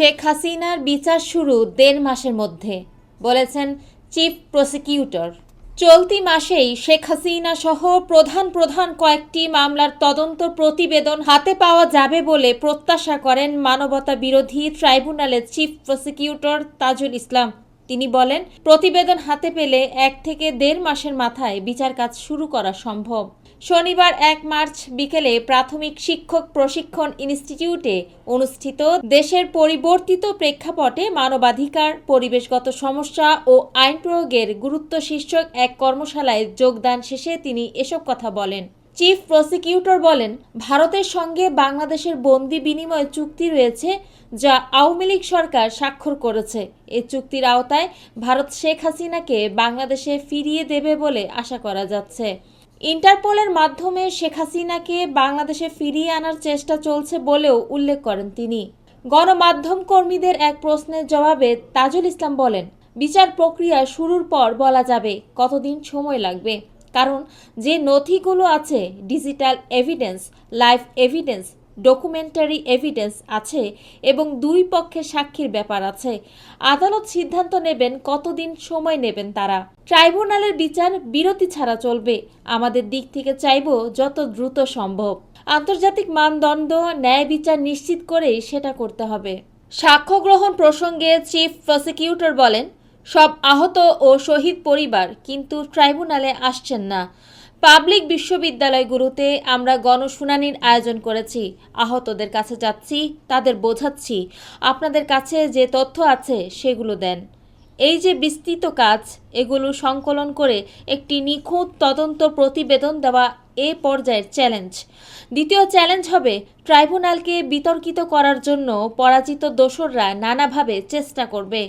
শেখ হাসিনার বিচার শুরু ১.৫ মাসের মধ্যে, বলেছেন চিফ প্রসিকিউটর। চলতি মাসেই শেখ হাসিনা সহ প্রধান কয়েকটি মামলার তদন্ত প্রতিবেদন হাতে পাওয়া যাবে বলে প্রত্যাশা করেন মানবতা বিরোধী ট্রাইব্যুনালের চিফ প্রসিকিউটর তাজুল ইসলাম। তিনি বলেন, প্রতিবেদন হাতে পেলে ১ থেকে ১.৫ মাসের মাথায় বিচার কাজ শুরু করা সম্ভব। শনিবার ১ মার্চ বিকেলে প্রাথমিক শিক্ষক প্রশিক্ষণ ইনস্টিটিউটে অনুষ্ঠিত দেশের পরিবর্তিত প্রেক্ষাপটে মানবাধিকার, পরিবেশগত সমস্যা ও আইন প্রয়োগের গুরুত্ব শীর্ষক এক কর্মশালায় যোগদান শেষে তিনি এসব কথা বলেন। চিফ প্রসিকিউটর বলেন, ভারতের সঙ্গে বাংলাদেশের বন্দি বিনিময় চুক্তি রয়েছে, যা আওয়ামী লীগ সরকার স্বাক্ষর করেছে। এই চুক্তির আওতায় ভারত শেখ হাসিনাকে বাংলাদেশে ফিরিয়ে দেবে বলে আশা করা যাচ্ছে। ইন্টারপোলের মাধ্যমে শেখ হাসিনাকে বাংলাদেশে ফিরিয়ে আনার চেষ্টা চলছে বলেও উল্লেখ করেন তিনি। গণমাধ্যম কর্মীদের এক প্রশ্নের জবাবে তাজুল ইসলাম বলেন, বিচার প্রক্রিয়া শুরুর পর বলা যাবে কতদিন সময় লাগবে, কারণ যে নথিগুলো আছে, digital evidence, live evidence, documentary evidence আছে এবং দুই পক্ষের সাক্ষীর ব্যাপার আছে। আদালত সিদ্ধান্ত নেবেন কতদিন সময় নেবেন তারা। ট্রাইব্যুনালের বিচার বিরতি ছাড়া চলবে। আমাদের দিক থেকে চাইব যত দ্রুত সম্ভব। আন্তর্জাতিক মানদণ্ড, ন্যায় বিচার নিশ্চিত করেই সেটা করতে হবে। সাক্ষ্য গ্রহণ প্রসঙ্গে চিফ প্রসিকিউটর বলেন, সব আহত ও শহীদ পরিবার কিন্তু ট্রাইব্যুনালে আসছেন না। পাবলিক বিশ্ববিদ্যালয়গুলোতে আমরা গণশুনানির আয়োজন করেছি। আহতদের কাছে যাচ্ছি, তাদের বোঝাচ্ছি, আপনাদের কাছে যে তথ্য আছে সেগুলো দেন। এই যে বিস্তৃত কাজ, এগুলো সংকলন করে একটি নিখুঁত তদন্ত প্রতিবেদন দেওয়া এ পর্যায়ের চ্যালেঞ্জ। দ্বিতীয় চ্যালেঞ্জ হবে ট্রাইব্যুনালকে বিতর্কিত করার জন্য পরাজিত দোসররা নানাভাবে চেষ্টা করবে।